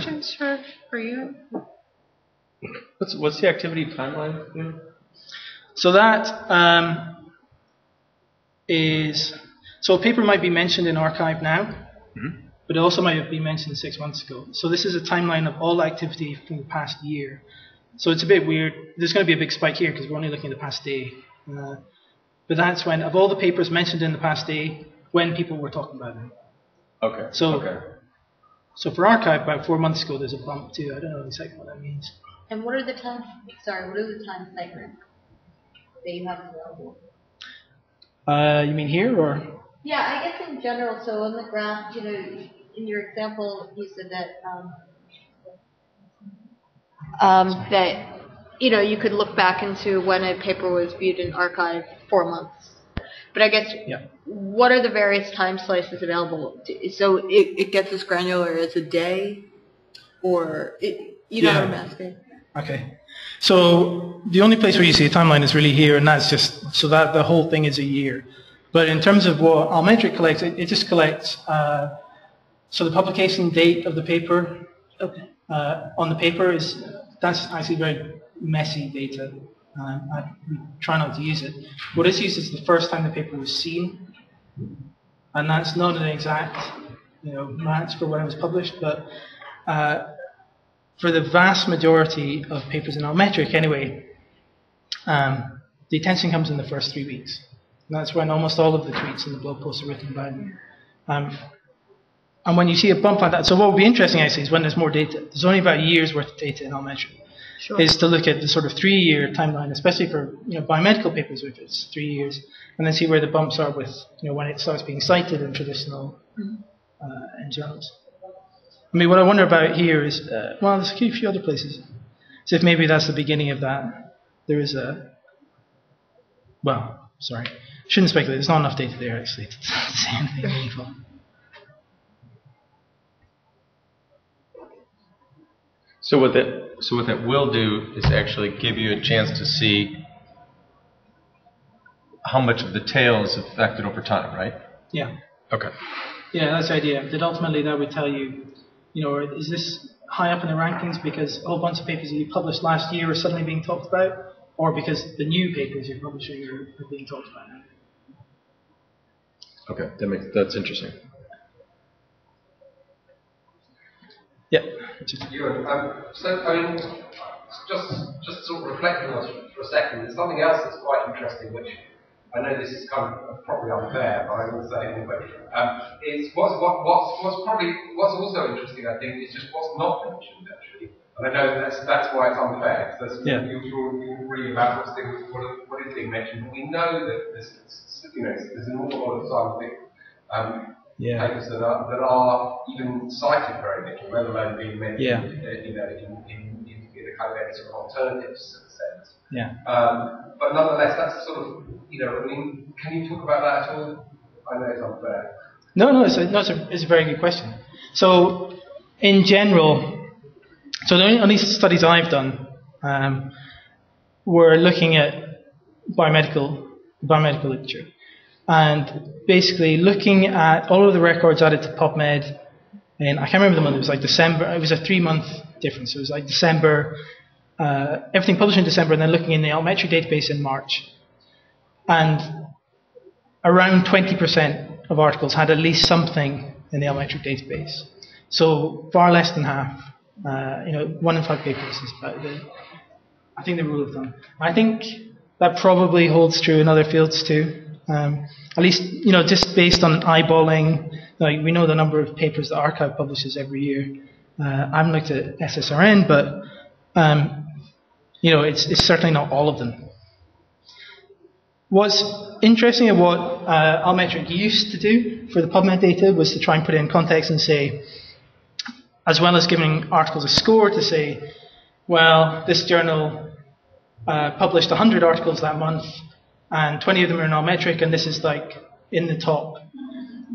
questions for you? What's the activity timeline? So that so a paper might be mentioned in arXiv now, but it also might have been mentioned 6 months ago. So this is a timeline of all activity from the past year. So it's a bit weird. There's going to be a big spike here because we're only looking at the past day. But that's when, of all the papers mentioned in the past day, when people were talking about them. Okay. So for arXiv, about 4 months ago, there's a bump too. I don't know exactly what that means. And what are the time? Sorry, what are the time segments that you have available? You mean here or? Yeah, I guess in general. So on the graph, you know, in your example, you said that that you know you could look back into when a paper was viewed in arXiv 4 months. But I guess what are the various time slices available? So it gets as granular as a day, or you know what I'm asking? Okay. So the only place where you see a timeline is really here, and that's just so that the whole thing is a year. But in terms of what Altmetric collects, it just collects so the publication date of the paper on the paper that's actually very messy data. We try not to use it. What is used is the first time the paper was seen, and that's not an exact match for when it was published, but for the vast majority of papers in Altmetric anyway, the attention comes in the first 3 weeks. And that's when almost all of the tweets and the blog posts are written about. And when you see a bump like that, so what would be interesting actually is when there's more data. There's only about a year's worth of data in Altmetric. Sure. Is to look at the sort of 3-year timeline, especially for biomedical papers, which is 3 years, and then see where the bumps are with when it starts being cited in traditional in journals. I mean, what I wonder about here is, well, there's a few other places. So if maybe that's the beginning of that, there is shouldn't speculate. There's not enough data there actually to say anything meaningful. So what that will do is actually give you a chance to see how much of the tail is affected over time, right? Yeah. Okay. Yeah, that's the idea. That ultimately that would tell you, is this high up in the rankings because a whole bunch of papers that you published last year are suddenly being talked about, or because the new papers you're publishing are being talked about now? Okay, that's interesting. Yeah. So, I mean, just sort of reflecting on this for a second, there's something else that's quite interesting, which I know this is kind of probably unfair, but I will say anyway. Is what's also interesting, I think, is just what's not mentioned actually. And I know that's why it's unfair, because you'll read about what is being mentioned. But we know that there's an awful lot of scientific papers that are even cited very little, let alone being mentioned, in a kind of any sort of alternatives sense. Yeah. But nonetheless, that's sort of, I mean, can you talk about that at all? I know it's unfair. No, it's a very good question. So, in general, so the only studies I've done were looking at biomedical literature. And basically looking at all of the records added to PubMed, and I can't remember the month, it was like December, it was a 3-month difference. It was like December, everything published in December, and then looking in the Altmetric database in March. And around 20% of articles had at least something in the Altmetric database. So far less than half. 1 in 5 papers is about I think the rule of thumb. I think that probably holds true in other fields too. At least, just based on eyeballing, we know the number of papers that arXiv publishes every year. I haven't looked at SSRN, but it's certainly not all of them. What's interesting about what Altmetric used to do for the PubMed data was to try and put it in context and say, as well as giving articles a score, to say, well, this journal published 100 articles that month, and 20 of them are in Altmetric, and this is like in the top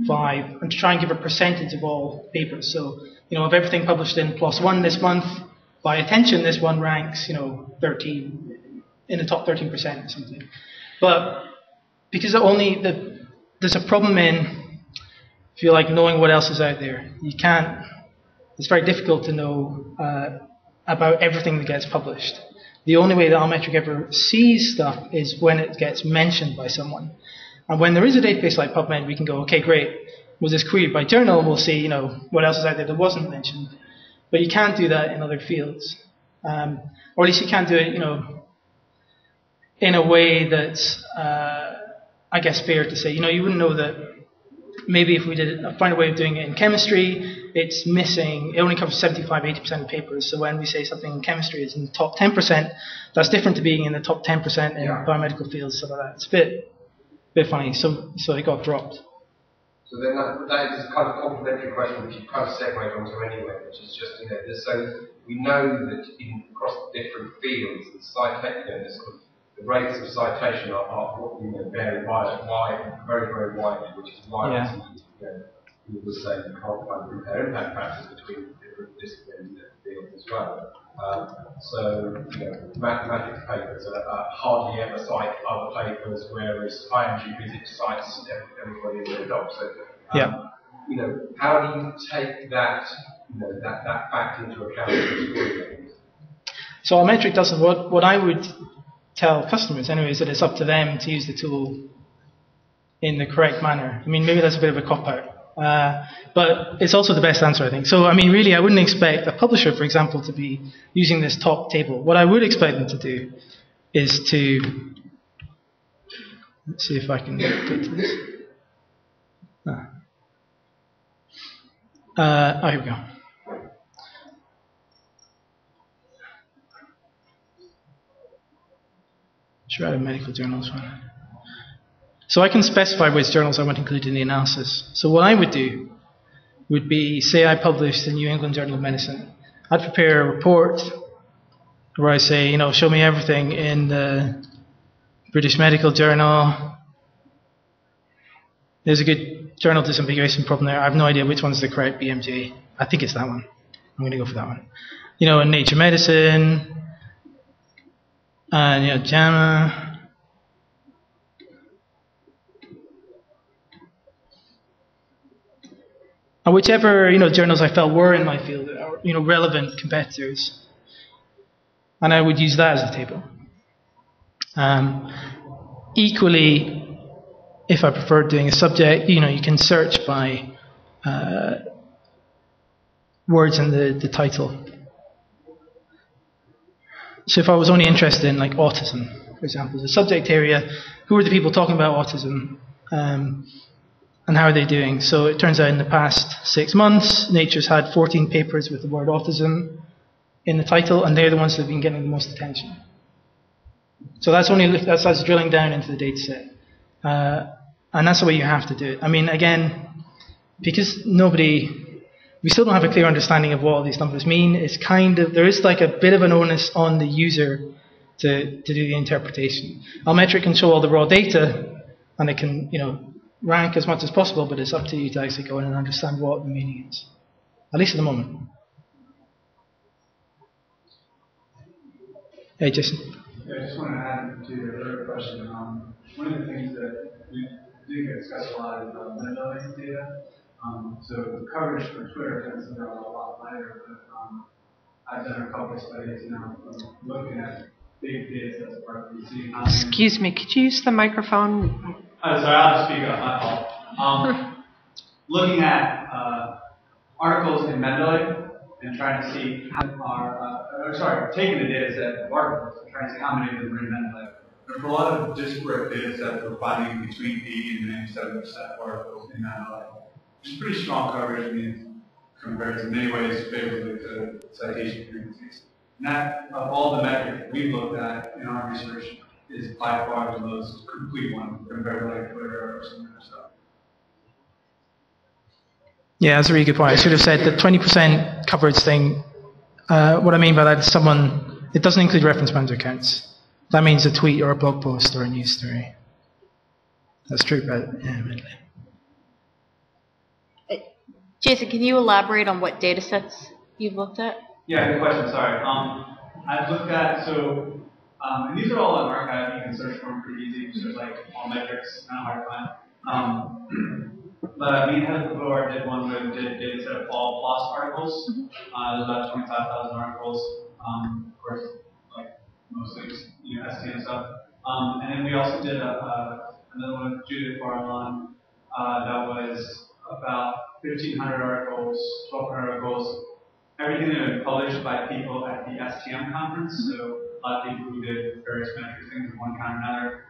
5, and to try and give a percentage of all papers. So, of everything published in PLOS One this month, by attention, this one ranks, 13, in the top 13% or something. But because there's a problem in, if you like, knowing what else is out there. You can't it's very difficult to know about everything that gets published. The only way that Allmetric ever sees stuff is when it gets mentioned by someone. And when there is a database like PubMed, we can go, okay, great, was this queried by journal? We'll see, you know, what else is out there that wasn't mentioned. But you can't do that in other fields. Or at least you can't do it, you know, in a way that's, I guess, fair to say. You know, you wouldn't know that maybe if we find a way of doing it in chemistry, it's missing, it only covers 75-80% of papers. So when we say something in chemistry is in the top 10%, that's different to being in the top 10% in biomedical fields, stuff like that. It's a bit funny. So it got dropped. So then that is a kind of complementary question which you kind of segued onto anyway, which is just, you know, so we know that across different fields, the rates of citation are you know, vary very, very widely, which is why you would say you can't kind of compare impact factors between different disciplines and fields as well. So, you know, mathematics papers are hardly ever cite other papers, whereas IMG physics cites everybody in the doc. So, you know, how do you take that, you know, that fact into account? So Allmetric doesn't. What I would tell customers anyway is that it's up to them to use the tool in the correct manner. I mean, maybe that's a bit of a cop-out. But it's also the best answer, I think. So, I mean, really, I wouldn't expect a publisher, for example, to be using this top table. What I would expect them to do is to... Let's see if I can get to this. Here we go. Should I add a medical journals one? So I can specify which journals I want included in the analysis. So what I would do would be, say I published the New England Journal of Medicine. I'd prepare a report where I say, you know, show me everything in the British Medical Journal. There's a good journal disambiguation problem there. I have no idea which one's the correct BMJ. I think it's that one. I'm going to go for that one. You know, in Nature Medicine, and, you know, JAMA. And whichever, you know, journals I felt were in my field, or, you know, relevant competitors, and I would use that as a table. Equally, if I prefer doing a subject, you know, you can search by words in the title. So if I was only interested in, like, autism, for example, the subject area, who are the people talking about autism? And how are they doing? So it turns out in the past 6 months, Nature's had 14 papers with the word autism in the title, and they're the ones that have been getting the most attention. So that's drilling down into the data set. And that's the way you have to do it. I mean, again, because we still don't have a clear understanding of what all these numbers mean, it's kind of, there is like a bit of an onus on the user to do the interpretation. Allmetric can show all the raw data, and it can, you know, rank as much as possible, but it's up to you to actually go in and understand what the meaning is, at least at the moment. Hey, Jason. Yeah, I just want to add to your earlier question. One of the things that we do get discussed a lot is meta-analysis data. So the coverage for Twitter tends to go a lot lighter, but I've done a couple of studies, you know, looking at big data sets where we see how many... Excuse me, could you use the microphone? Sorry, I'll just speak up, my fault. Looking at articles in Mendeley and trying to see taking the data set of articles and trying to see how many of them are in Mendeley. There's a lot of disparate data sets we're finding between 80 and 97% of articles in Mendeley. Which is pretty strong coverage, I mean, compared to many ways favorably to citation frequencies. And that, of all the metrics we've looked at in our research, is by far the most complete one compared to like Twitter or some other stuff. Yeah, that's a really good point. I should have said the 20% coverage thing. What I mean by that is it doesn't include reference manager accounts. That means a tweet or a blog post or a news story. That's true, but yeah, mainly. Jason, can you elaborate on what data sets you've looked at? Yeah, good question, sorry. I've looked at, and these are all in archive, you can search for them pretty easy, so there's like all metrics, not hard to find. But me and Heather before did one where we did data set of fall plus articles. There's about 25,000 articles. Of course, like mostly STM stuff. And then we also did another one with Judith Farallon that was about 1,500 articles, 1,200 articles, everything that had been published by people at the STM conference. So a lot of people who did various metric things in one kind or another.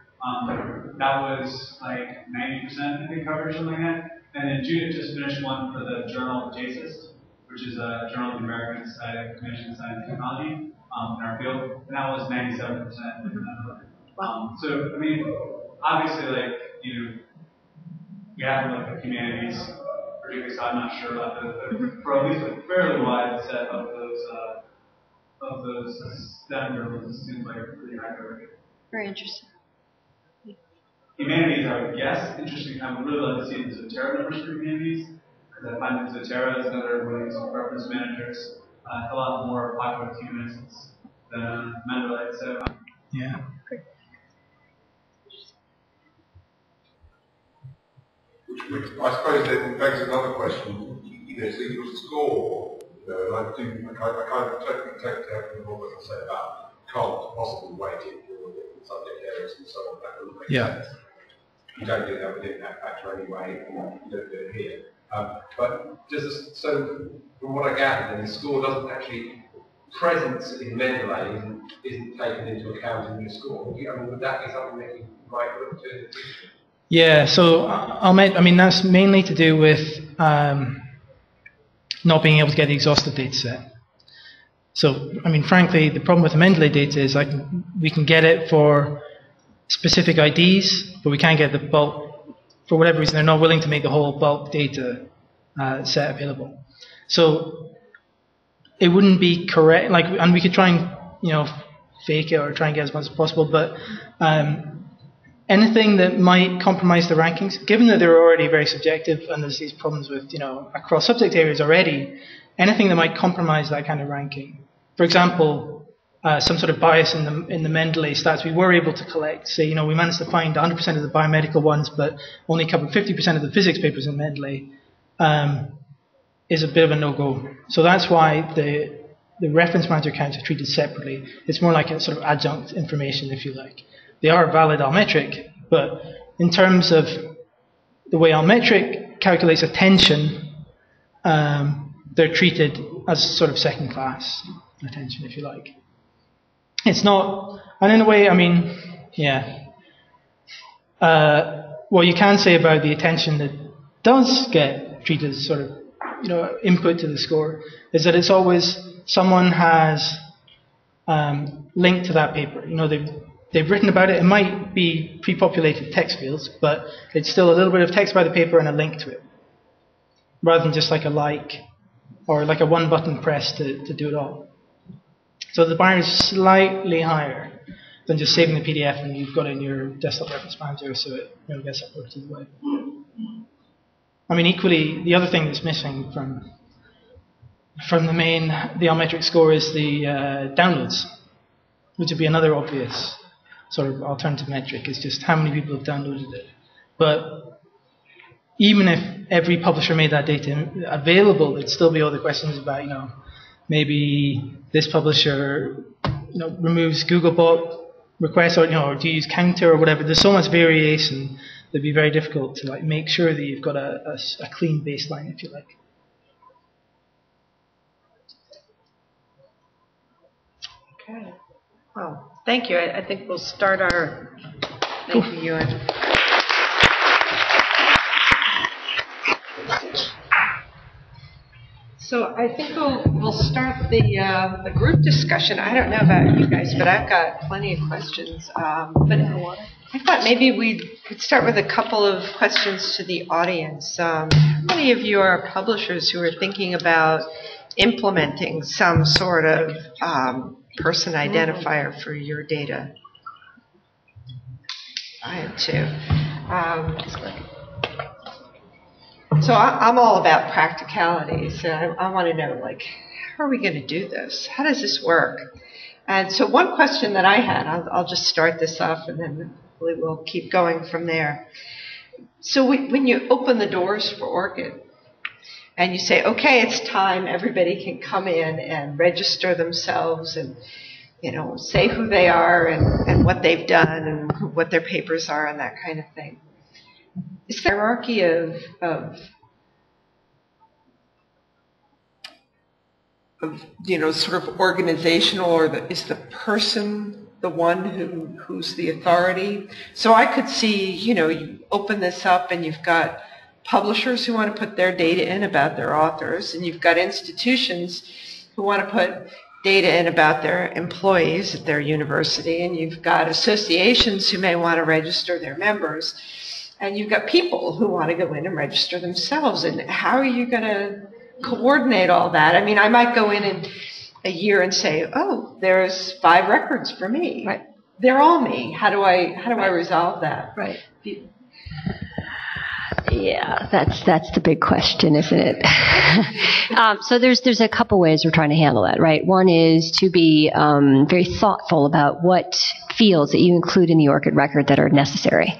That was like 90% I think coverage, something like that. And then Judith just finished one for the Journal of JASIS, which is a journal of the American Society of Information Science and Technology in our field, and that was 97%. So I mean, obviously, like we have like the humanities, particularly. So I'm not sure about for at least a fairly wide set of those STEM journals, it seems like a pretty high coverage. Very interesting. Humanities, I would guess, interesting. I would really love to see the Zotero numbers for humanities, because I find that Zotero is another one of these reference managers. It's a lot more popular with humanists than Mendeley. So yeah. Which I suppose then begs another question. So your score, and I kind of totally take everything what I say about can't possibly weight it for different subject areas and so on. That wouldn't make sense. You don't do that within that factor anyway, and you don't do it here. But so from what I gather, then the score doesn't actually, presence in Mendeley isn't taken into account in your score. I mean, would that be something that you might look to in the future? Yeah, so I mean that's mainly to do with not being able to get the exhaustive data set. So, I mean, frankly, the problem with the Mendeley data is we can get it for specific IDs, but we can't get the bulk. For whatever reason, they're not willing to make the whole bulk data set available. So it wouldn't be correct. And we could try and fake it or try and get as much as possible, but anything that might compromise the rankings, given that they're already very subjective and there's these problems with across subject areas already, anything that might compromise that kind of ranking. For example, some sort of bias in the Mendeley stats we were able to collect. Say, we managed to find 100% of the biomedical ones, but only covered 50% of the physics papers in Mendeley, is a bit of a no-go. So that's why the reference manager counts are treated separately. It's more like a sort of adjunct information, if you like. They are valid Almetric, but in terms of the way Almetric calculates attention, they're treated as sort of second-class attention, if you like. It's not, and in a way, I mean, yeah. What you can say about the attention that does get treated as sort of, input to the score is that it's always someone has linked to that paper. They've written about it. It might be pre-populated text fields, but it's still a little bit of text by the paper and a link to it, rather than just like a like or like a one-button press to do it all. So the bar is slightly higher than just saving the PDF and you've got it in your desktop reference manager, so it gets uploaded to the web. I mean, equally, the other thing that's missing from the Almetric score is the downloads, which would be another obvious sort of alternative metric, is just how many people have downloaded it. But even if every publisher made that data available, there'd still be other questions about, maybe this publisher, removes Googlebot requests, or do you use Counter or whatever. There's so much variation that'd be very difficult to make sure that you've got a clean baseline, if you like. Okay. Well, thank you. I think we'll start our. Thank you, Ewan. So I think we'll start the group discussion. I don't know about you guys, but I've got plenty of questions. But I thought maybe we could start with a couple of questions to the audience. How many of you are publishers who are thinking about implementing some sort of person identifier for your data? I have two. So I'm all about practicality. So I want to know, how are we going to do this? How does this work? And so one question that I had, I'll just start this off and then hopefully we'll keep going from there. So when you open the doors for ORCID and you say, okay, it's time, everybody can come in and register themselves and, say who they are and what they've done and what their papers are and that kind of thing. Is there a hierarchy of sort of organizational, or is the person the one who's the authority? So I could see, you open this up and you've got publishers who want to put their data in about their authors, and you've got institutions who want to put data in about their employees at their university, and you've got associations who may want to register their members, and you've got people who want to go in and register themselves. And how are you going to coordinate all that? I mean, I might go in a year and say, oh, there's 5 records for me. Right. They're all me. How do I resolve that? Right. Yeah, that's the big question, isn't it? So there's a couple ways we're trying to handle that, right? One is to be very thoughtful about what fields that you include in the ORCID record that are necessary.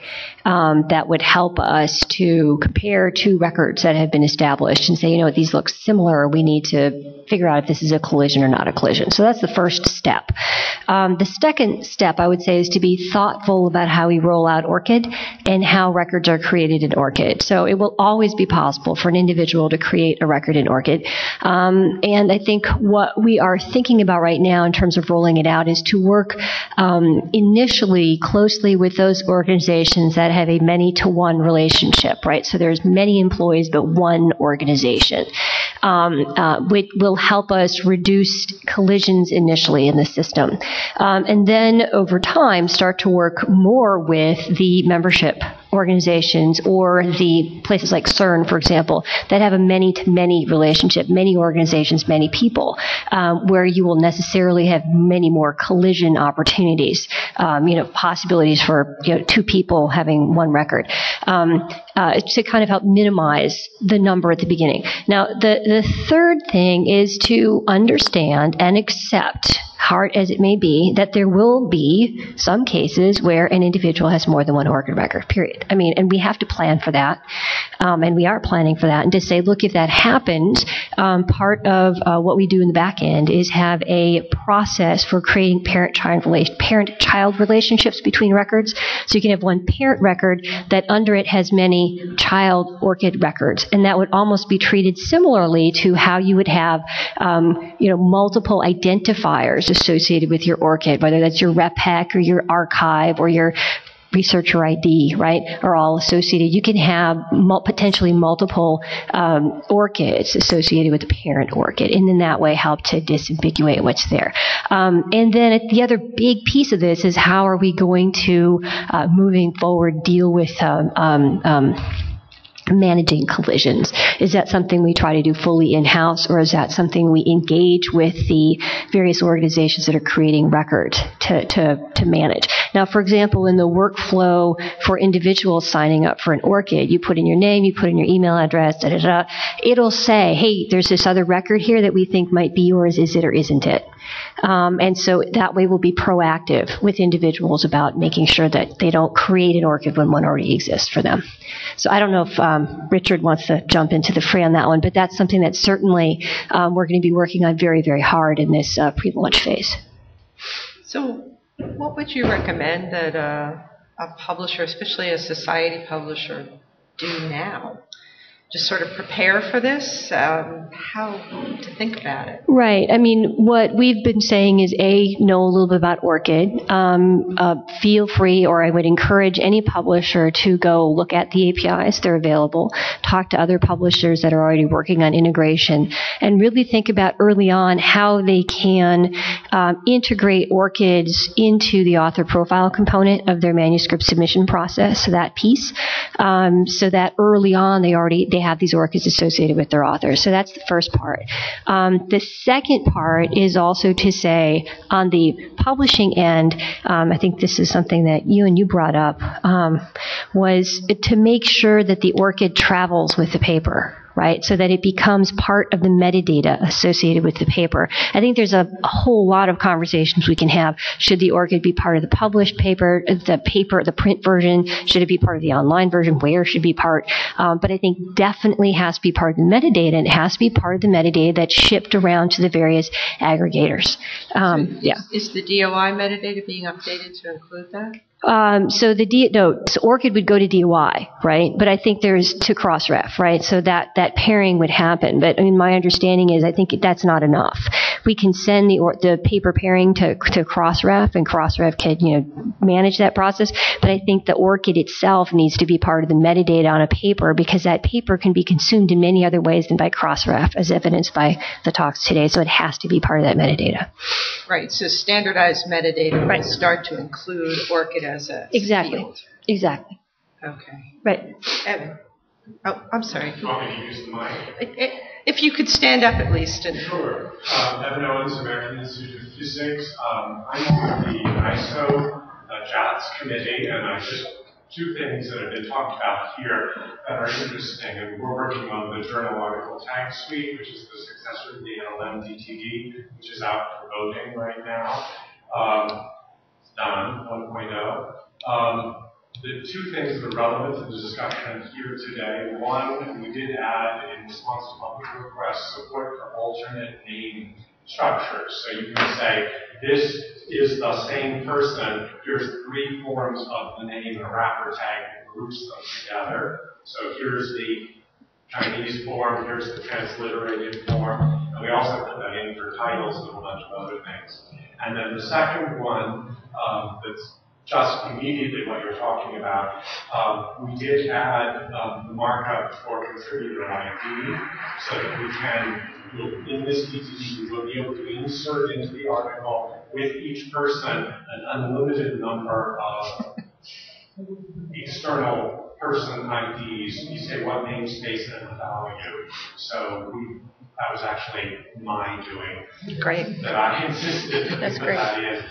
That would help us to compare 2 records that have been established and say, these look similar. We need to figure out if this is a collision or not a collision. So that's the first step. The second step, I would say, is to be thoughtful about how we roll out ORCID and how records are created in ORCID. So it will always be possible for an individual to create a record in ORCID. And I think what we are thinking about right now in terms of rolling it out is to work initially closely with those organizations that have a many-to-one relationship, right? So there's many employees but one organization, which will help us reduce collisions initially in the system. And then over time start to work more with the membership organizations or the places like CERN, for example, that have a many-to-many relationship, many organizations, many people, where you will necessarily have many more collision opportunities, possibilities for 2 people having 1 record, to kind of help minimize the number at the beginning. Now, the third thing is to understand and accept, hard as it may be, that there will be some cases where an individual has more than 1 ORCID record, period. I mean, and we have to plan for that, and we are planning for that. And to say, look, if that happens, part of what we do in the back end is have a process for creating parent-child relationships between records. So you can have 1 parent record that under it has many child ORCID records, and that would almost be treated similarly to how you would have, multiple identifiers associated with your ORCID, whether that's your REPEC or your archive or your researcher ID, right, are all associated. You can have potentially multiple ORCIDs associated with the parent ORCID, and in that way help to disambiguate what's there. And then the other big piece of this is how are we going to, moving forward, deal with managing collisions. Is that something we try to do fully in-house, or is that something we engage with the various organizations that are creating records to manage? Now, for example, in the workflow for individuals signing up for an ORCID, you put in your name, you put in your email address, it'll say, hey, there's this other record here that we think might be yours, is it or isn't it? And so that way we'll be proactive with individuals about making sure that they don't create an ORCID when one already exists for them. So I don't know if Richard wants to jump into the fray on that one, but that's something that certainly we're going to be working on very, very hard in this pre-launch phase. So what would you recommend that a publisher, especially a society publisher, do now? Just sort of prepare for this, how to think about it. Right. I mean, what we've been saying is, know a little bit about ORCID. Feel free, or I would encourage any publisher to go look at the APIs. They're available. Talk to other publishers that are already working on integration, and really think about early on how they can integrate ORCIDs into the author profile component of their manuscript submission process, so that piece, so that early on they have these ORCIDs associated with their authors. So that's the first part. The second part is also to say, on the publishing end, I think this is something that you brought up, was to make sure that the ORCID travels with the paper. right? So that it becomes part of the metadata associated with the paper. I think there's a whole lot of conversations we can have. Should the ORCID be part of the published paper, the print version? Should it be part of the online version? Where should it be part? But I think definitely has to be part of the metadata, and it has to be part of the metadata that's shipped around to the various aggregators. Is the DOI metadata being updated to include that? So ORCID would go to DOI, right? But I think there's to Crossref, right? So that pairing would happen. But I mean, my understanding is I think that's not enough. We can send the paper pairing to Crossref, and Crossref can manage that process. But I think the ORCID itself needs to be part of the metadata on a paper, because that paper can be consumed in many other ways than by Crossref, as evidenced by the talks today. So it has to be part of that metadata. Right. So standardized metadata will start to include ORCID as a field. Exactly. Okay. Right. Evan. Oh, I'm sorry. Do you want me to use the mic? If you could stand up at least. Sure. Evan Owens, American Institute of Physics. I'm on the ISO JATS committee, and just two things that have been talked about here that are interesting. And we're working on the journal article tag suite, which is the successor to the NLM DTD, which is out for voting right now. It's done, 1.0. The two things that are relevant to the discussion here today. One, we did add, in response to public requests, support for alternate name structures. So you can say, this is the same person. Here's 3 forms of the name in a wrapper tag that groups them together. So here's the Chinese form, here's the transliterated form, and we also put that in for titles and a bunch of other things. And then the second one, that's just immediately what you're talking about, we did add the markup for contributor ID, so that we can, in this DTD, we'll be able to insert into the article with each person an unlimited number of external person IDs. You say what namespace and a value. So that was actually my doing. Great. That I insisted. That's great. That is,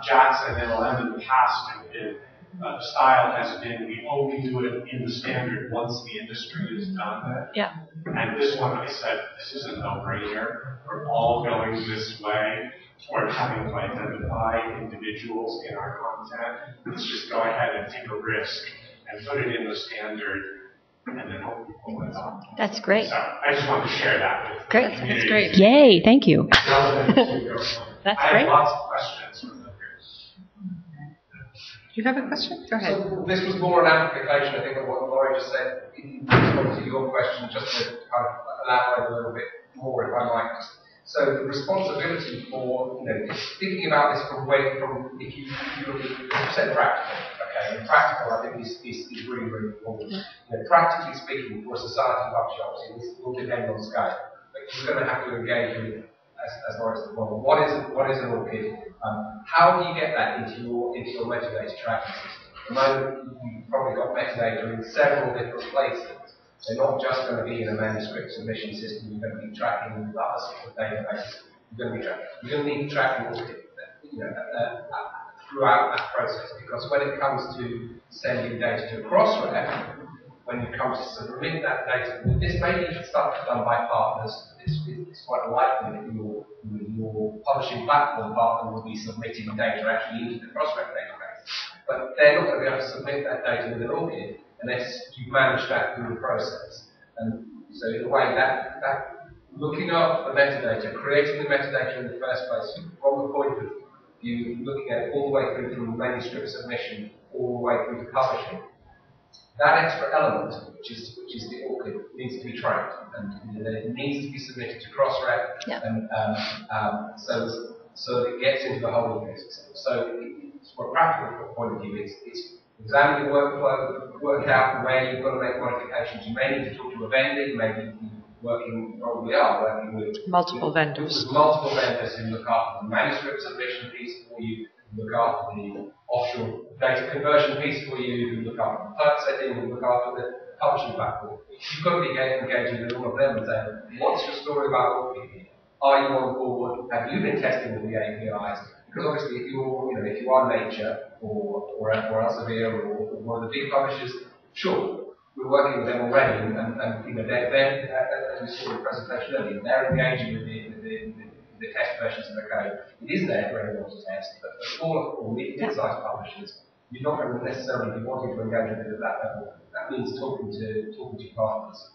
JATS and NLM in the past have been, the style has been we only do it in the standard once the industry has done it. Yeah. And this one I said, this is a no-brainer. We're all going this way. We're having to identify individuals in our content. Let's just go ahead and take a risk and put it in the standard, and then hope we pull it off. That's great. So I just wanted to share that with Great. the community. That's great. Yay, thank you. That's That's I great. have lots of questions from them here. Do you have a question? Go ahead. So this was more an amplification, I think, of what Laurie just said in response to your question, just to kind of elaborate a little bit more, if I might. So the responsibility for, thinking about this from if you said practical, okay, and practical I think is really, really important. Practically speaking, for a society publisher, obviously this will depend on scale. But you're going to have to engage with, as Laurie said, well, what is an ORCID? How do you get that into your metadata tracking system? At the moment, you've probably got metadata in several different places. They're not just going to be in a manuscript submission system. You're going to be tracking with other sorts of databases. You're going to need to track throughout that process, because when it comes to sending data to Crossref, when it comes to submit that data, this may be stuff done by partners. It's quite likely that your publishing platform partner will be submitting data actually into the Crossref database, but they're not going to be able to submit that data with an ORCID unless you manage that through the process. And so in a way, that looking after the metadata, creating the metadata in the first place, from the point of view, looking at it all the way through from manuscript submission all the way through to publishing, that extra element, which is the ORCID, needs to be tracked, and it needs to be submitted to Crossref, and so that it gets into the whole ecosystem. So from a practical point of view, it's examine your workflow, work out where you've got to make modifications. You may need to talk to a vendor, you may be working with multiple vendors. With multiple vendors who look after the manuscript submission piece for you, who look after the offshore data conversion piece for you, who look after the type setting, who look after the publishing platform. You've got to be engaging with all of them and saying, what's your story about ORCID? Are you on board? Have you been testing with the APIs? Because obviously, if you are Nature or Elsevier or one of the big publishers, sure, we're working with them already, and you know, they're as we saw in the presentation earlier, they're engaging with the test versions of the code. It is there for anyone to test, but for smaller mid-sized publishers, you're not going to necessarily be wanting to engage with it at that level. That means talking to partners.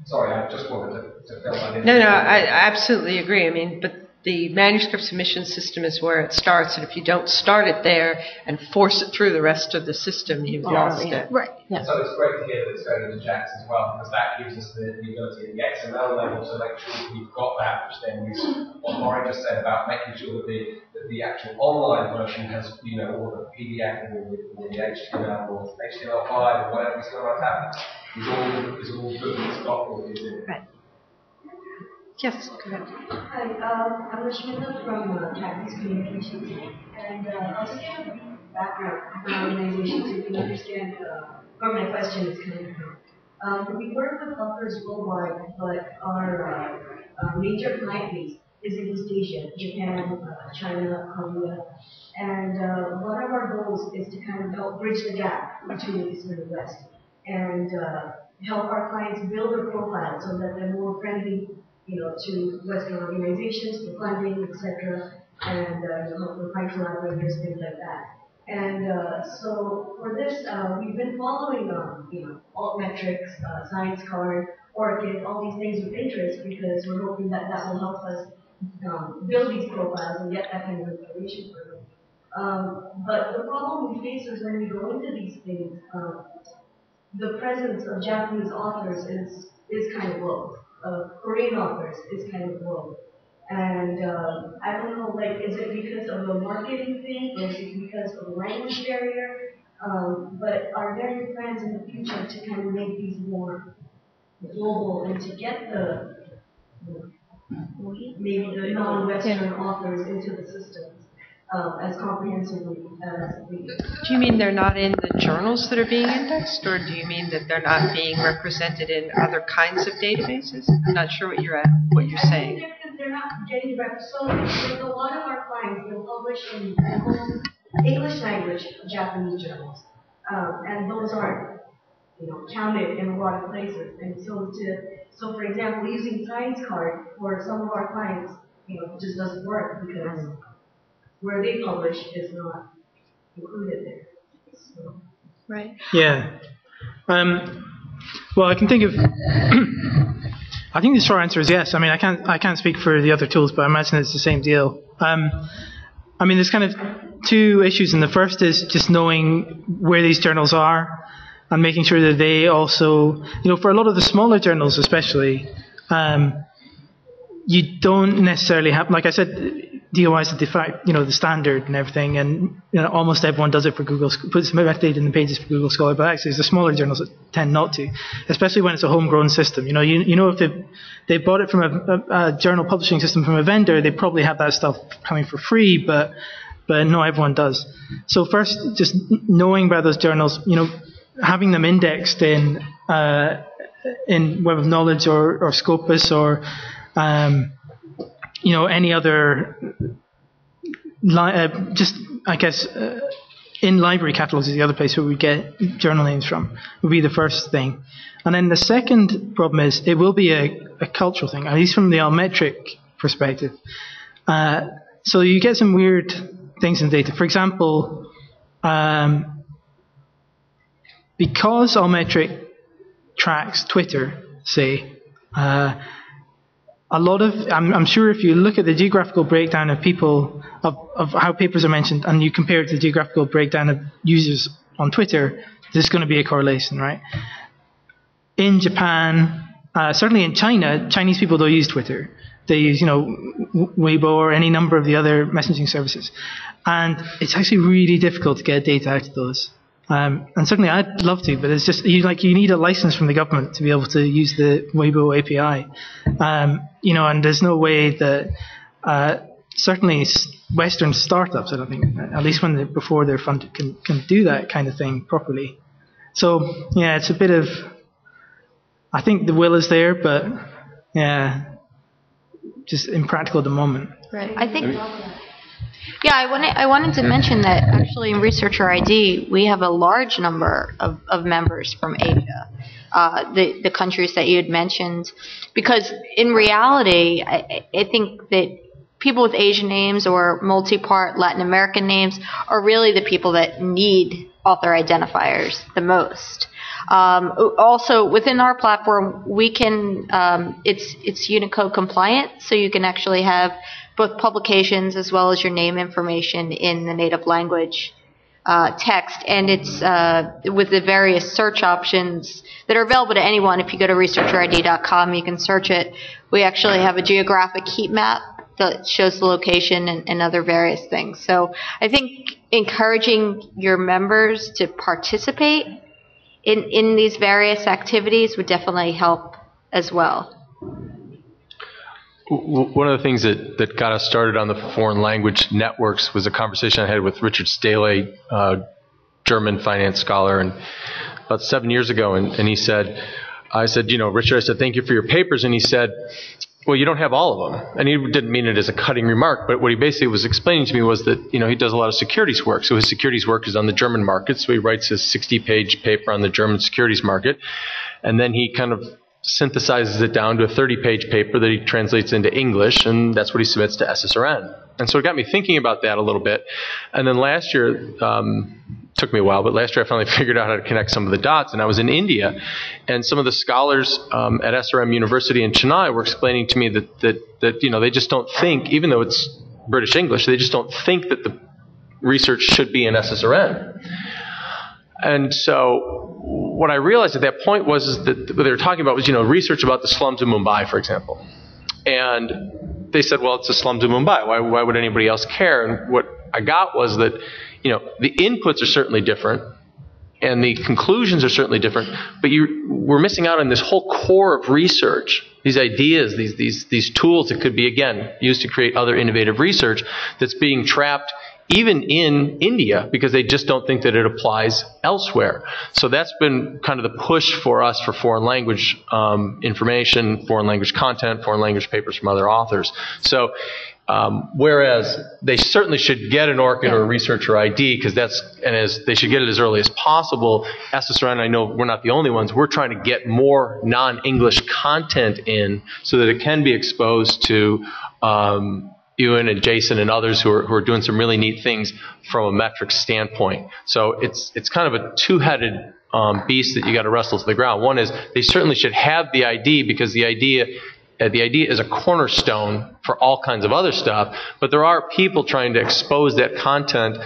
Sorry, I just wanted to fill that in. No, I absolutely agree. I mean, but the manuscript submission system is where it starts, and if you don't start it there and force it through the rest of the system, you've lost it. Right. Yeah. So it's great to hear that it's going into JAX as well, because that gives us the ability at the XML level to make sure that we've got that, which then is what Laurie just said about making sure that the actual online version has, you know, all the PDF or the HTML or HTML5 or whatever we still might have. Is all good. It's got all these in it. Right. Yes, go ahead. Hi, I'm Rashmita from Japanese Communications, and I'll just give a brief background of our organization so you can understand where my question is coming from. We work with authors worldwide, but our major client base is in East Asia, Japan, China, Korea, and one of our goals is to kind of help bridge the gap between the East and the West, and help our clients build a profile so that they're more friendly, you know, to Western organizations for funding, etc., and help them find collaborators, things like that. And so for this, we've been following, you know, altmetrics, Science Card, Orchid, all these things with interest because we're hoping that that will help us build these profiles and get that kind of information for them. But the problem we face is when we go into these things, the presence of Japanese authors is kind of low. Korean authors is kind of low. And I don't know, like, is it because of a marketing thing or is it because of a language barrier? But are there any plans in the future to kind of make these more global and to get the maybe the non-Western authors into the systems as comprehensively as we do? Do you mean they're not in the journals that are being indexed, or do you mean that they're not being represented in other kinds of databases? I'm not sure what you're saying. I think they're not getting so with a lot of our clients, they'll publish in English language Japanese journals, and those aren't, you know, counted in a lot of places. And so for example, using Science Card for some of our clients, you know, just doesn't work because where they publish is not included there. So. Right. Yeah. Well, I can think of. I think the short answer is yes. I mean, I can't speak for the other tools, but I imagine it's the same deal. I mean, there's kind of two issues, and the first is just knowing where these journals are and making sure that they also, you know, for a lot of the smaller journals especially, you don't necessarily have, like I said, DOI is the de facto, you know, the standard and everything, and you know, almost everyone does it for Google, puts metadata in the pages for Google Scholar, but actually, it's the smaller journals that tend not to, especially when it's a homegrown system. You know, you know, if they bought it from a journal publishing system from a vendor, they probably have that stuff coming for free, but not everyone does. So first, just knowing about those journals, you know, having them indexed in Web of Knowledge or Scopus or you know, any other, just, I guess, in library catalogs is the other place where we get journal names from, would be the first thing. And then the second problem is it will be a cultural thing, at least from the Allmetric perspective. So you get some weird things in data. For example, because Allmetric tracks Twitter, say, a lot of, I'm sure if you look at the geographical breakdown of people, of how papers are mentioned, and you compare it to the geographical breakdown of users on Twitter, there's going to be a correlation, right? In Japan, certainly in China, Chinese people don't use Twitter. They use, you know, Weibo or any number of the other messaging services. And it's actually really difficult to get data out of those. And certainly I'd love to, but it's just, you need a license from the government to be able to use the Weibo API. You know, and there's no way that, certainly Western startups, I don't think, at least before they're funded, can do that kind of thing properly. So, yeah, it's a bit of, I think the will is there, but, yeah, just impractical at the moment. Right. I think. Yeah, I wanted to mention that actually in Researcher ID, we have a large number of members from Asia, the countries that you had mentioned, because in reality, I think that people with Asian names or multi-part Latin American names are really the people that need author identifiers the most. Also, within our platform, we can, it's Unicode compliant, so you can actually have both publications as well as your name information in the native language text, and it's with the various search options that are available to anyone. If you go to researcherid.com, you can search it. We actually have a geographic heat map that shows the location and other various things. So I think encouraging your members to participate in these various activities would definitely help as well. One of the things that got us started on the foreign language networks was a conversation I had with Richard Staley, German finance scholar, and about 7 years ago. And he said, Richard, I said, thank you for your papers. And he said, well, you don't have all of them. And he didn't mean it as a cutting remark, but what he basically was explaining to me was that, he does a lot of securities work. So his securities work is on the German market. So he writes his 60-page paper on the German securities market. And then he kind of synthesizes it down to a 30-page paper that he translates into English, and that's what he submits to SSRN. And so it got me thinking about that a little bit. And then last year, took me a while, but last year I finally figured out how to connect some of the dots, and I was in India, and some of the scholars at SRM University in Chennai were explaining to me that they just don't think, even though it's British English, they just don't think that the research should be in SSRN. And so what I realized at that point was that what they were talking about was, research about the slums of Mumbai, for example. And they said, well, it's the slums of Mumbai. Why would anybody else care? And what I got was that, the inputs are certainly different, and the conclusions are certainly different, but we're missing out on this whole core of research, these ideas, these tools that could be, again, used to create other innovative research that's being trapped even in India, because they just don't think that it applies elsewhere. So that's been kind of the push for us for foreign language information, foreign language content, foreign language papers from other authors. So whereas they certainly should get an ORCID or a researcher ID, because they should get it as early as possible. SSRN, I know we're not the only ones. We're trying to get more non-English content in so that it can be exposed to Ewan and Jason and others who are doing some really neat things from a metrics standpoint. So it's kind of a two-headed beast that you got to wrestle to the ground. One is they certainly should have the ID, because the idea is a cornerstone for all kinds of other stuff. But there are people trying to expose that content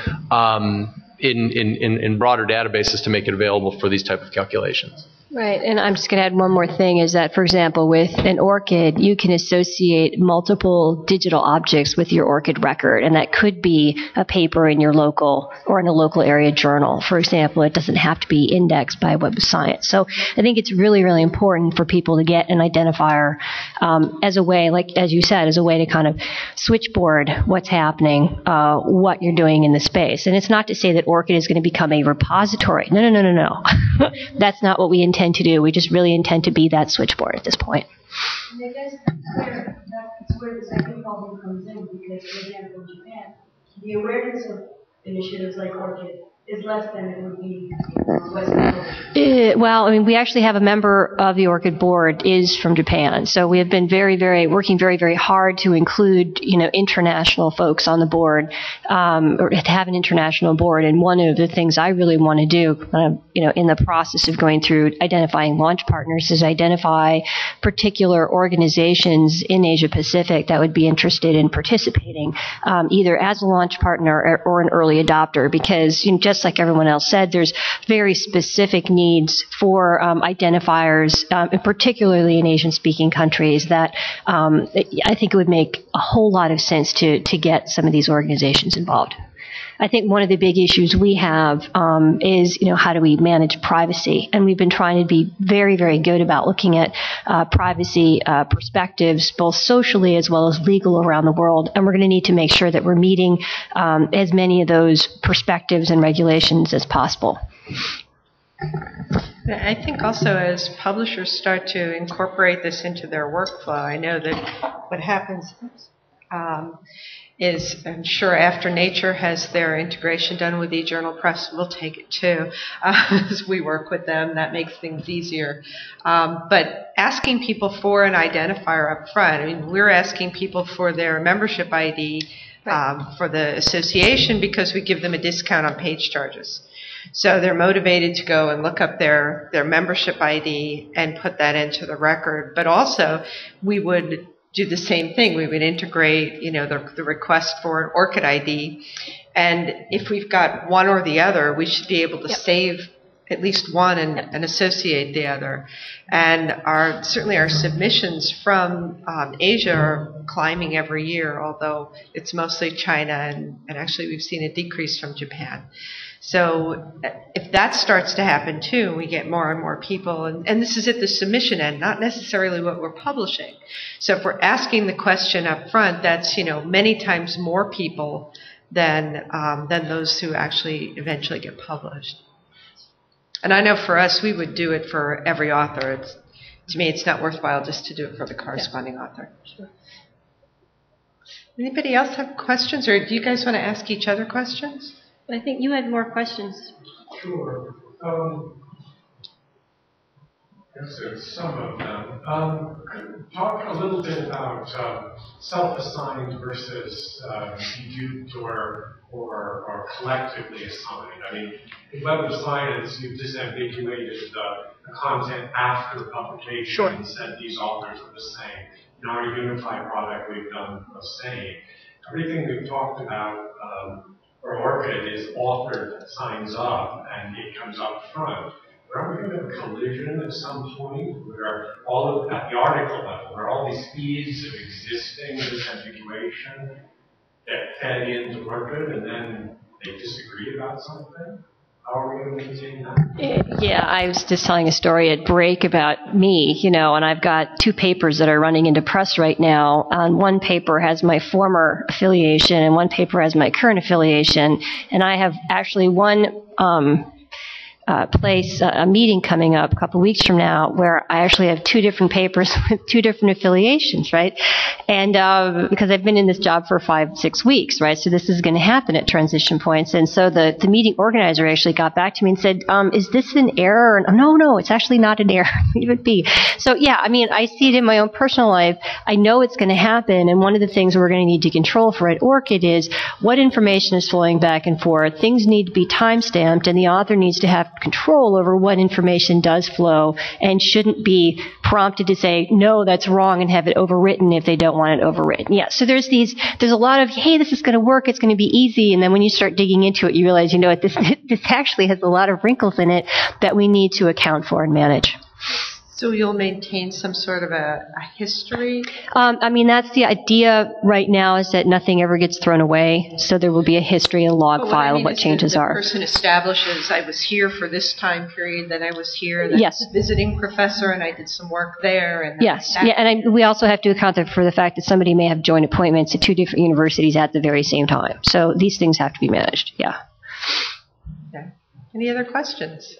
in broader databases to make it available for these type of calculations. Right, and I'm just going to add one more thing, is that, for example, with an ORCID, you can associate multiple digital objects with your ORCID record, and that could be a paper in your local or in a local area journal. For example, it doesn't have to be indexed by Web of Science. So I think it's really, really important for people to get an identifier as a way, like as you said, as a way to kind of switchboard what's happening, what you're doing in the space. And it's not to say that ORCID is going to become a repository. No. That's not what we intend to do. We just really intend to be that switchboard at this point. And I guess that's where the second problem comes in, because, for example, in Japan, the awareness of initiatives like ORCID is less than it would be in Western culture. Well, I mean, we actually have a member of the ORCID board is from Japan, so we have been working very, very hard to include, international folks on the board, or to have an international board. And one of the things I really want to do, in the process of going through identifying launch partners, is identify particular organizations in Asia Pacific that would be interested in participating, either as a launch partner or an early adopter, because just like everyone else said, there's very specific needs for identifiers, particularly in Asian-speaking countries, that I think it would make a whole lot of sense to get some of these organizations involved. I think one of the big issues we have is, how do we manage privacy? And we've been trying to be very, very good about looking at privacy perspectives, both socially as well as legal around the world. And we're going to need to make sure that we're meeting as many of those perspectives and regulations as possible. I think also as publishers start to incorporate this into their workflow, I know that what happens is, I'm sure after Nature has their integration done with eJournal Press, we'll take it too. As we work with them, that makes things easier. But asking people for an identifier up front, I mean, we're asking people for their membership ID for the association because we give them a discount on page charges. So they're motivated to go and look up their membership ID and put that into the record. But also, we would do the same thing. We would integrate, the request for an ORCID ID. And if we've got one or the other, we should be able to save at least one and associate the other. And certainly our submissions from Asia are climbing every year, although it's mostly China, and actually we've seen a decrease from Japan. So if that starts to happen too, we get more and more people, and this is at the submission end, not necessarily what we're publishing. So if we're asking the question up front, that's many times more people than those who actually eventually get published. And I know for us, we would do it for every author. To me, it's not worthwhile just to do it for the corresponding author. Sure. Anybody else have questions, or do you guys want to ask each other questions? I think you had more questions. Sure. Yes, there's some of them. Talk a little bit about self-assigned versus deduped or collectively assigned. I mean, in Web of Science, you've disambiguated the content after publication and said these authors are the same. In our unified product, we've done the same. Everything we've talked about for ORCID is author signs up and it comes up front. But are we going to have a collision at some point where at the article level, where all these feeds of existing disambiguation get fed into ORCID and then they disagree about something? How are we going to maintain that? Yeah, I was just telling a story at break about me, and I've got 2 papers that are running into press right now. One paper has my former affiliation and one paper has my current affiliation. And I have actually one a meeting coming up a couple weeks from now where I actually have 2 different papers with 2 different affiliations, right? And because I've been in this job for 5-6 weeks, right? So this is going to happen at transition points. And so the meeting organizer actually got back to me and said, is this an error? And no, it's actually not an error. Leave it be. So yeah, I mean, I see it in my own personal life. I know it's going to happen. And one of the things we're going to need to control for at ORCID is what information is flowing back and forth. Things need to be time-stamped, and the author needs to have control over what information does flow and shouldn't be prompted to say, no, that's wrong, and have it overwritten if they don't want it overwritten. Yeah, so there's a lot of, hey, this is going to work, it's going to be easy, and then when you start digging into it, you realize, what, this actually has a lot of wrinkles in it that we need to account for and manage. So you'll maintain some sort of a history? I mean, that's the idea right now, is that nothing ever gets thrown away. So there will be a history, a log file of what changes are. The person establishes, I was here for this time period, then I was here, and yes. I was a visiting professor, and I did some work there. And yes, yeah, and we also have to account for the fact that somebody may have joint appointments at 2 different universities at the very same time. So these things have to be managed, yeah. Okay. Any other questions?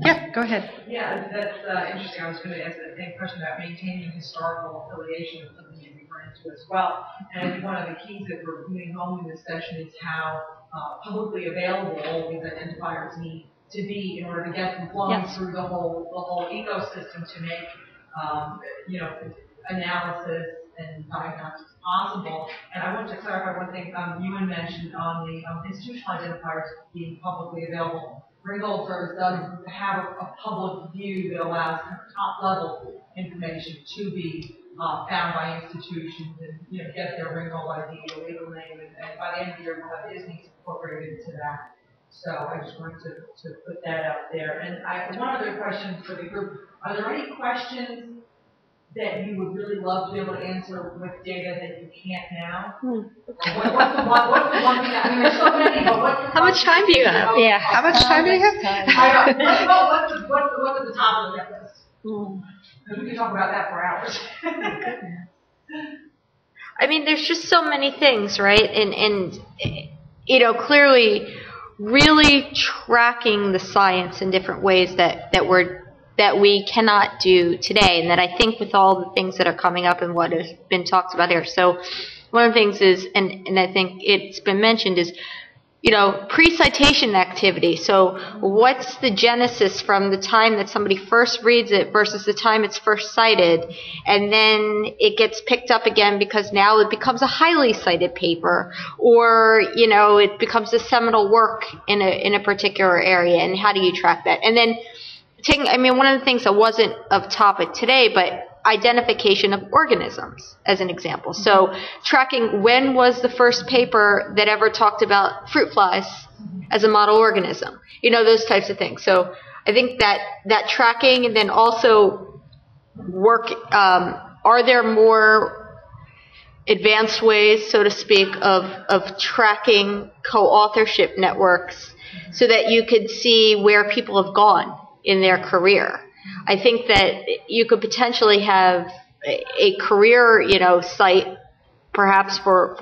Yeah, go ahead. Yeah, that's interesting. I was going to ask the same question about maintaining historical affiliation with something you're referring to as well. And one of the keys that we're bringing home in this session is how publicly available all these identifiers need to be in order to get them flowing through the whole ecosystem to make analysis and diagnostics possible. And I want to clarify one thing Ewan mentioned on the institutional identifiers being publicly available. Ringgold Service does have a public view that allows top-level information to be found by institutions and get their Ringgold ID or legal name, and by the end of the year we'll have ISNIs incorporated into that. So I just wanted to put that out there. And one other question for the group: are there any questions that you would really love to be able to answer with data that you can't now? What's the one thing that, I mean, there's so many, but how much time do you have? Yeah. How much time do you have? I know. What's at the top of that list? Because we can talk about that for hours. I mean, there's just so many things, right? And clearly really tracking the science in different ways that that we cannot do today, and that I think with all the things that are coming up and what has been talked about here. So one of the things is, and I think it's been mentioned, is pre-citation activity. So what's the genesis from the time that somebody first reads it versus the time it's first cited, and then it gets picked up again because now it becomes a highly cited paper, or it becomes a seminal work in a particular area, and how do you track that? And then one of the things that wasn't of topic today, but identification of organisms as an example. So tracking when was the first paper that ever talked about fruit flies as a model organism, those types of things. So I think that tracking, and then also work, are there more advanced ways, so to speak, of tracking co-authorship networks so that you could see where people have gone in their career? I think that you could potentially have a career, site, perhaps for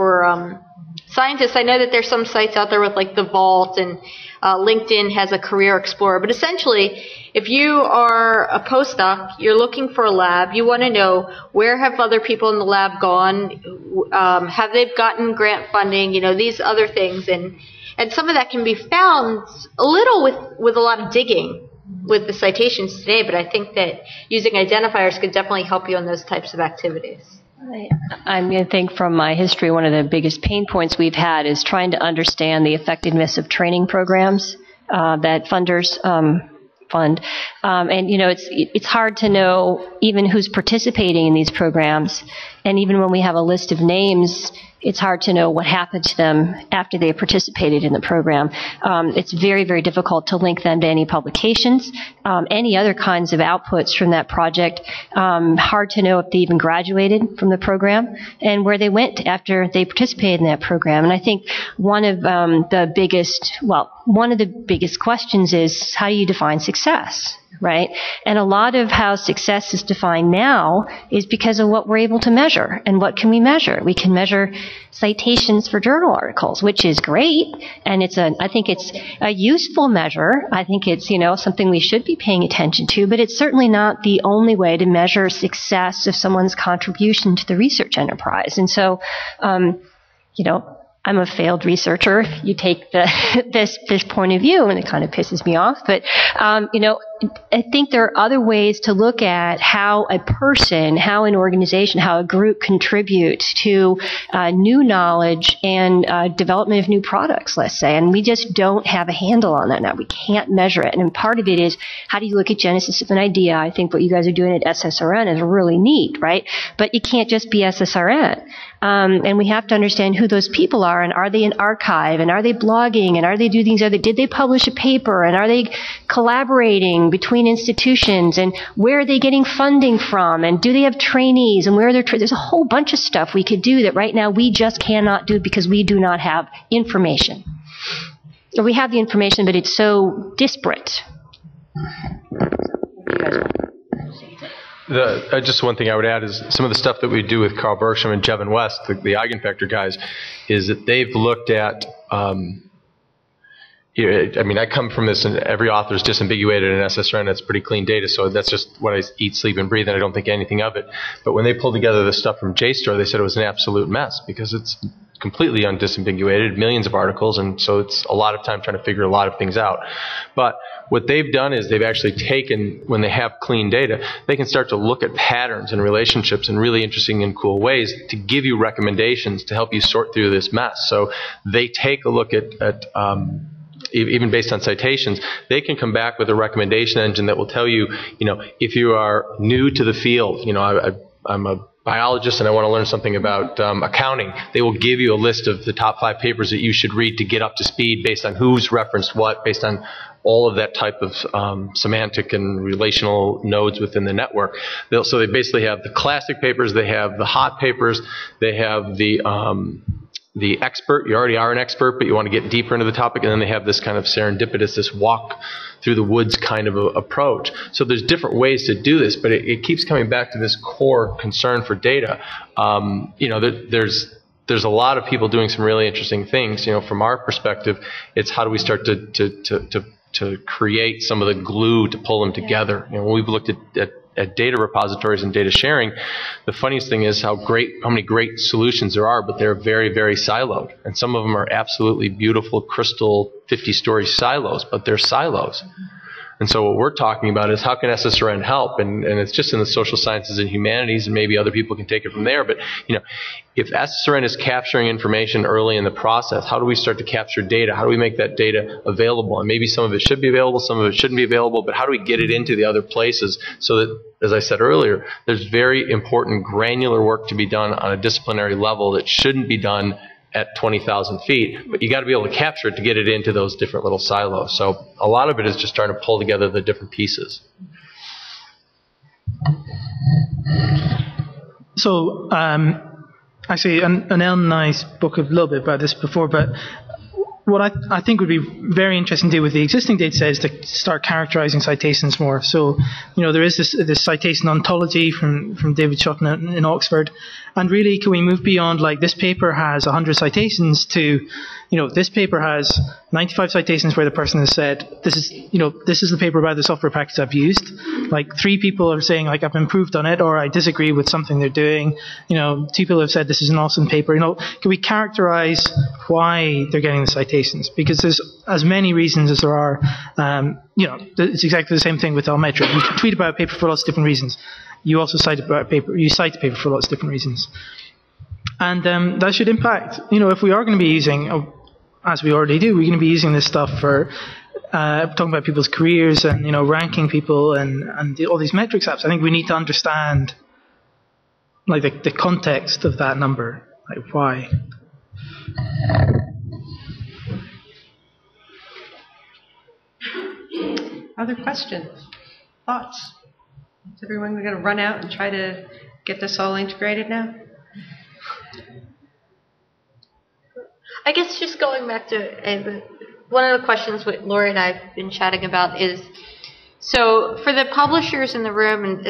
scientists. I know that there's some sites out there with like the Vault, and LinkedIn has a career explorer. But essentially, if you are a postdoc, you're looking for a lab, you want to know where have other people in the lab gone, have they gotten grant funding, these other things, and some of that can be found a little with a lot of digging with the citations today, but I think that using identifiers could definitely help you on those types of activities. I'm going to think from my history, one of the biggest pain points we've had is trying to understand the effectiveness of training programs that funders fund. And, it's hard to know even who's participating in these programs. And even when we have a list of names, it's hard to know what happened to them after they participated in the program. It's very, very difficult to link them to any publications, any other kinds of outputs from that project. Hard to know if they even graduated from the program and where they went after they participated in that program. And I think one of the biggest questions is, how do you define success? Right? And a lot of how success is defined now is because of what we're able to measure. And what can we measure? We can measure citations for journal articles, which is great. And I think it's a useful measure. I think it's, something we should be paying attention to, but it's certainly not the only way to measure success of someone's contribution to the research enterprise. And so, I'm a failed researcher. You take this point of view, and it kind of pisses me off. But, I think there are other ways to look at how a person, how an organization, how a group contributes to new knowledge and development of new products, let's say. And we just don't have a handle on that now. We can't measure it. And part of it is, how do you look at genesis of an idea? I think what you guys are doing at SSRN is really neat, right? But you can't just be SSRN. And we have to understand who those people are, and are they in archive, and are they blogging, and are they doing things, did they publish a paper, and are they collaborating between institutions, and where are they getting funding from, and do they have trainees, and where are there's a whole bunch of stuff we could do that right now we just cannot do because we do not have information. Or we have the information, but it's so disparate. Just one thing I would add is some of the stuff that we do with Carl Bergstrom and Jevin West, the Eigenvector guys, is that they've looked at, I come from this, and every author is disambiguated in SSRN. That's pretty clean data, so that's just what I eat, sleep, and breathe, and I don't think anything of it. But when they pulled together the stuff from JSTOR, they said it was an absolute mess because it's completely undisambiguated, millions of articles, and so it's a lot of time trying to figure a lot of things out. But what they've done is they've actually taken, when they have clean data, they can start to look at patterns and relationships in really interesting and cool ways to give you recommendations to help you sort through this mess. So they take a look at even based on citations, they can come back with a recommendation engine that will tell you, if you are new to the field, I'm a biologist and I want to learn something about accounting, they will give you a list of the top 5 papers that you should read to get up to speed based on who's referenced what, based on all of that type of semantic and relational nodes within the network. So they basically have the classic papers, they have the hot papers, they have the expert. You already are an expert, but you want to get deeper into the topic, and then they have this kind of serendipitous, this walk through the woods kind of approach. So there's different ways to do this, but it keeps coming back to this core concern for data. There's a lot of people doing some really interesting things. From our perspective, it's how do we start to to create some of the glue to pull them together. You know, when we've looked at data repositories and data sharing, the funniest thing is how many great solutions there are, but they're very, very siloed. And some of them are absolutely beautiful, crystal, 50-story silos, but they're silos. And so what we're talking about is how can SSRN help? And it's just in the social sciences and humanities, and maybe other people can take it from there. But, you know, if SSRN is capturing information early in the process, how do we start to capture data? How do we make that data available? And maybe some of it should be available, some of it shouldn't be available, but how do we get it into the other places so that, as I said earlier, there's very important granular work to be done on a disciplinary level that shouldn't be done at 20,000 feet, but you got to be able to capture it to get it into those different little silos. So a lot of it is just trying to pull together the different pieces. So actually, Anel and I spoke a little bit about this before, but what I think would be very interesting to do with the existing data set is to start characterizing citations more. So, you know, there is this citation ontology from David Shotton in Oxford. And really, can we move beyond, like, this paper has 100 citations to, you know, this paper has 95 citations where the person has said, this is the paper about the software package I've used. Like, 3 people are saying, like, I've improved on it, or I disagree with something they're doing. You know, 2 people have said this is an awesome paper. You know, can we characterize why they're getting the citations? Because there's as many reasons as there are, you know, it's exactly the same thing with Almetric. You can tweet about a paper for lots of different reasons. You also cite a paper for lots of different reasons. And that should impact, you know, if we are going to be using, as we already do, we're going to be using this stuff for talking about people's careers and, you know, ranking people and all these metrics apps. I think we need to understand, like, the context of that number, like why. Other questions? Thoughts? Is everyone going to run out and try to get this all integrated now? I guess just going back to one of the questions what Lori and I have been chatting about is, so for the publishers in the room, and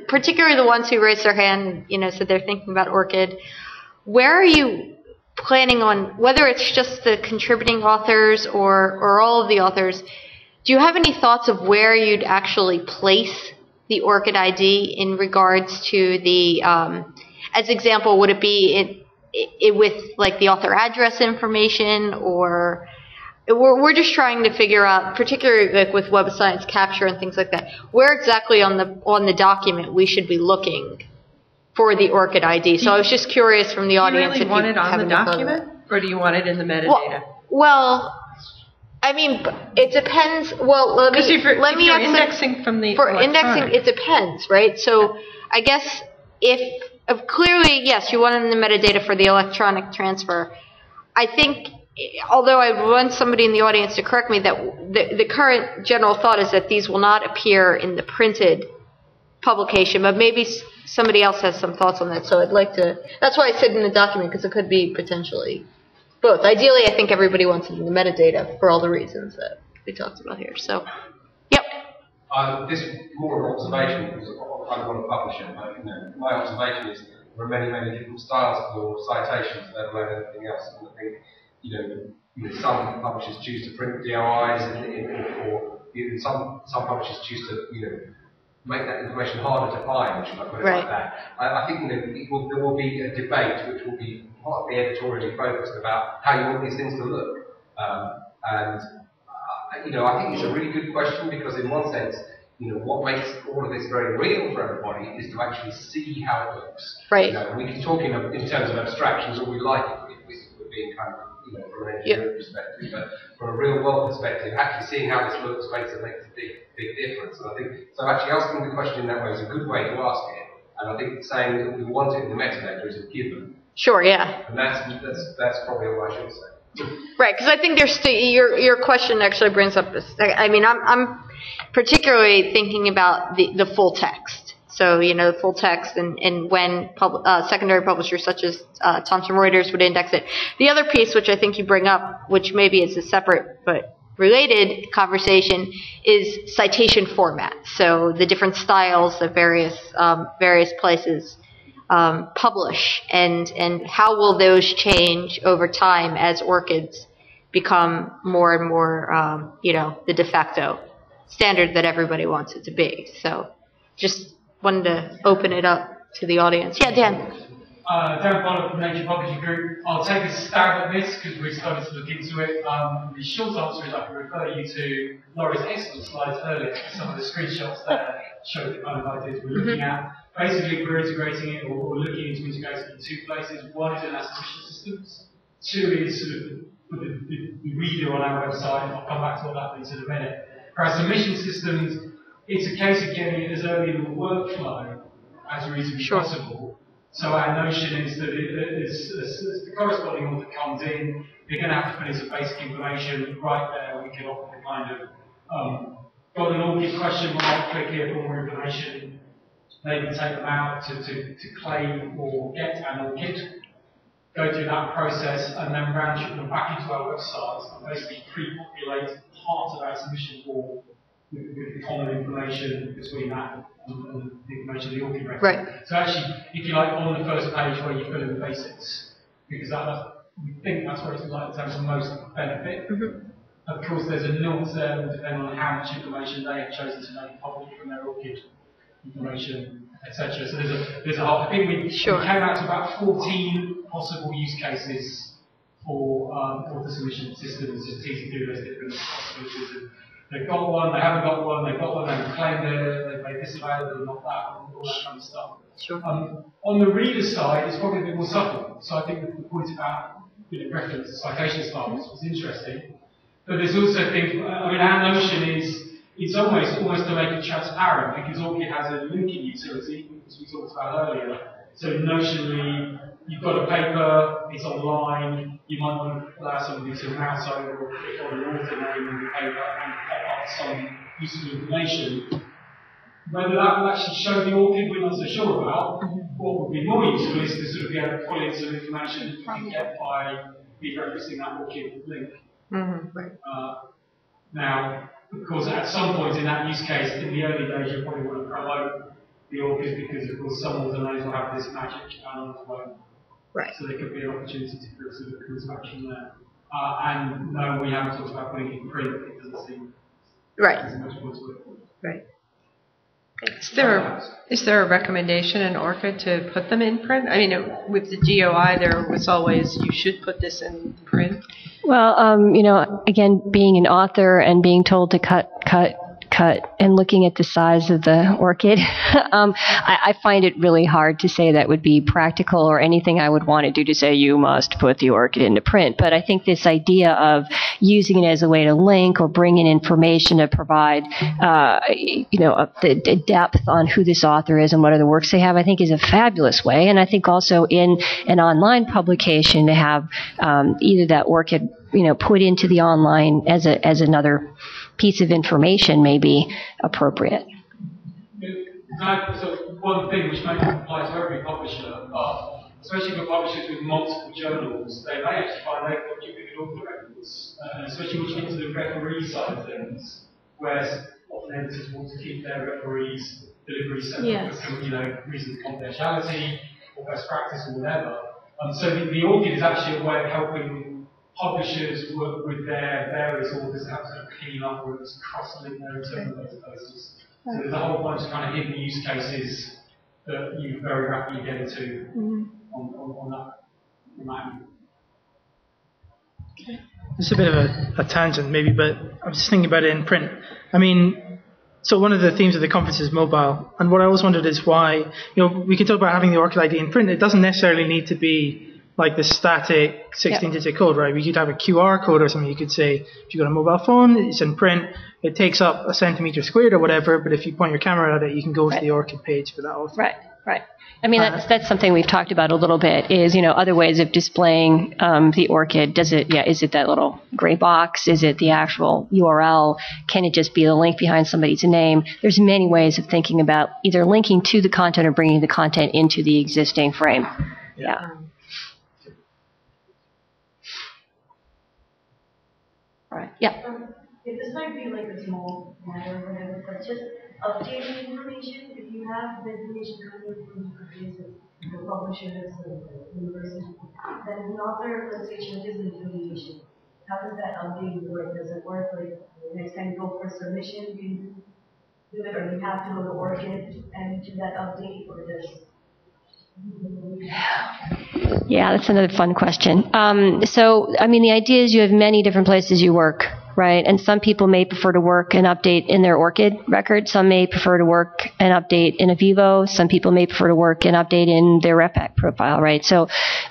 particularly the ones who raised their hand, you know, said they're thinking about ORCID, where are you planning on, whether it's just the contributing authors or all of the authors, do you have any thoughts of where you'd actually place the ORCID ID in regards to the, as example, would it be with like the author address information, or we're just trying to figure out, particularly like with Web of Science capture and things like that, where exactly on the document we should be looking for the ORCID ID. So I was just curious from the audience. Do you really want it on the document, or do you want it in the metadata? Well, I mean, it depends. Well, let me answer. Indexing from the for indexing, it depends, right? So I guess if clearly, yes, you want it in the metadata for the electronic transfer. I think, although I want somebody in the audience to correct me, that the current general thought is that these will not appear in the printed publication, but maybe somebody else has some thoughts on that. So I'd like to. That's why I said in the document, because it could be potentially both. Ideally, I think everybody wants it in the metadata for all the reasons that we talked about here. So, yep. This is more of an observation, because I'm not a publisher, but, you know, my observation is there are many, many different styles for citations, let alone anything else. And I think, you know, some publishers choose to print DOIs, or even some publishers choose to, you know, make that information harder to find, should I put it like that. I think, you know, there will be a debate which will be partly editorially focused about how you want these things to look. You know, I think it's a really good question, because in one sense, you know, what makes all of this very real for everybody is to actually see how it looks. Right. You know, we can talk in terms of abstractions all we like, if we're being kind of, you know, from an engineering perspective, but from a real world perspective, actually seeing how this looks makes a big difference. And I think, so actually asking the question in that way is a good way to ask it. And I think saying that we want it in the metadata is a given. Sure, yeah. And that's probably all I should say. Right, because I think there's your question actually brings up this. I mean, I'm particularly thinking about the full text. So, you know, full text and when secondary publishers such as Thomson Reuters would index it. The other piece, which I think you bring up, which maybe is a separate but related conversation, is citation format. So the different styles that various places publish, and how will those change over time as ORCIDs become more and more, the de facto standard that everybody wants it to be. So just wanted to open it up to the audience. Yeah, Dan. Dan Pollard from Nature Publishing Group. I'll take a stab at this because we've started to look into it. The short answer is I can refer you to Laura's excellent slides earlier. Some of the screenshots there show the kind of ideas we're looking at. Basically, we're integrating it or looking into integrating it in two places. One is in our submission systems. Two is sort of the reader on our website. I'll come back to all that in a minute. For our submission systems, it's a case of getting it as early in the workflow as reasonably possible. So our notion is that as the corresponding author comes in, they're going to have to put in some basic information right there. We can offer the kind of, got an ORCID question mark, click here for more information. They can take them out to claim or get an ORCID, go through that process, and then round trip them back into our website and basically pre-populate part of our submission form with the common information between that and the information the ORCID record. Right. So actually, if you like, on the first page where you fill in the basics, because we think that's where it's like in terms of most benefit. Of course, there's a nuance there that will depend on how much information they have chosen to make public from their ORCID information, etc. So there's a whole. I think we came out to about 14 possible use cases for author submission systems, just teasing through those different possibilities. They've got one, they haven't got one, they've got one, they've claimed it, they've made this available, not that, all that kind of stuff. On the reader side, it's probably a bit more subtle. So I think the point about reference citation styles was interesting. But there's also things, our notion is, it's almost to make it transparent, because ORCID has a linking utility, as we talked about earlier. So notionally, you've got a paper, it's online, you might want to allow somebody to mouse over or click on an author name in the paper and pop up some useful information. Whether that will actually show the ORCID, we're not so sure about. What would be more useful is to sort of be able to pull in some information that you can get by referencing that ORCID link. Now, of course, at some point in that use case, in the early days, you probably want to promote the ORCID because, of course, some author names will have this magic and others won't. Right. So there could be an opportunity to create some of action there. And no, we haven't talked about putting it in print. It doesn't seem much more to it. Right. Is there a recommendation in ORCID to put them in print? I mean, with the GOI, there was always, you should put this in print. Well, again, being an author and being told to cut, and looking at the size of the ORCID, I find it really hard to say that would be practical or anything I would want to do to say you must put the ORCID into print. But I think this idea of using it as a way to link or bring in information to provide, the depth on who this author is and what other works they have, I think is a fabulous way. And I think also in an online publication to have either that ORCID, put into the online as another piece of information may be appropriate. So one thing which may not apply to every publisher, especially for publishers with multiple journals, they may actually find they've got duplicate author records, especially when you get to the referee side of things, whereas often editors want to keep their referees' deliveries separate for reasons of confidentiality or best practice or whatever. So the ORCID is actually a way of helping publishers work with their various authors to have to clean up or cross-link their internal databases. So there's a whole bunch of kind of hidden use cases that you very rapidly get into on that. It's a bit of a tangent maybe, but I'm just thinking about it in print. So one of the themes of the conference is mobile, and what I always wondered is why, we can talk about having the ORCID ID in print. It doesn't necessarily need to be like the static 16-digit code, right? We could have a QR code or something. You could say, if you've got a mobile phone, it's in print, it takes up a centimeter squared or whatever, but if you point your camera at it, you can go to the ORCID page for that author. Right. That's something we've talked about a little bit is, other ways of displaying the ORCID. Is it that little gray box? Is it the actual URL? Can it just be the link behind somebody's name? There's many ways of thinking about either linking to the content or bringing the content into the existing frame. Yeah. Right. Yeah. This might be like a small matter or whatever, but just updating information. If you have the information coming from places, publishers, or universities, then an author, let's say, changes the affiliation. how does that updating work? Does it work like the next time you go for submission, you do it, or you have to go to ORCID and do that update, or does? Yeah, that's another fun question. The idea is you have many different places you work, right? And some people may prefer to work and update in their ORCID record. Some may prefer to work and update in a Vivo. Some people may prefer to work and update in their RepAc profile, right? So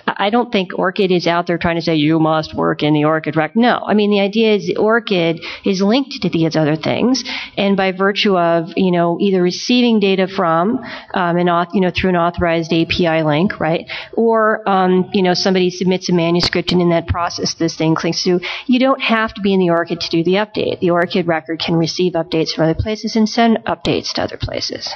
I don't think ORCID is out there trying to say you must work in the ORCID record. No, the idea is ORCID is linked to these other things, and by virtue of either receiving data from through an authorized API link, right, or somebody submits a manuscript, and in that process this thing clicks through. You don't have to be in the ORCID to do the update. The ORCID record can receive updates from other places and send updates to other places.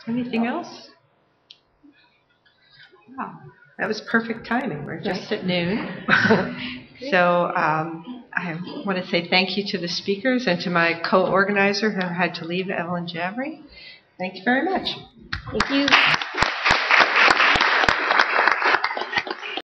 Anything else? Wow, that was perfect timing. We're just at noon. So I want to say thank you to the speakers and to my co-organizer who had to leave, Evelyn Javry. Thank you very much. Thank you.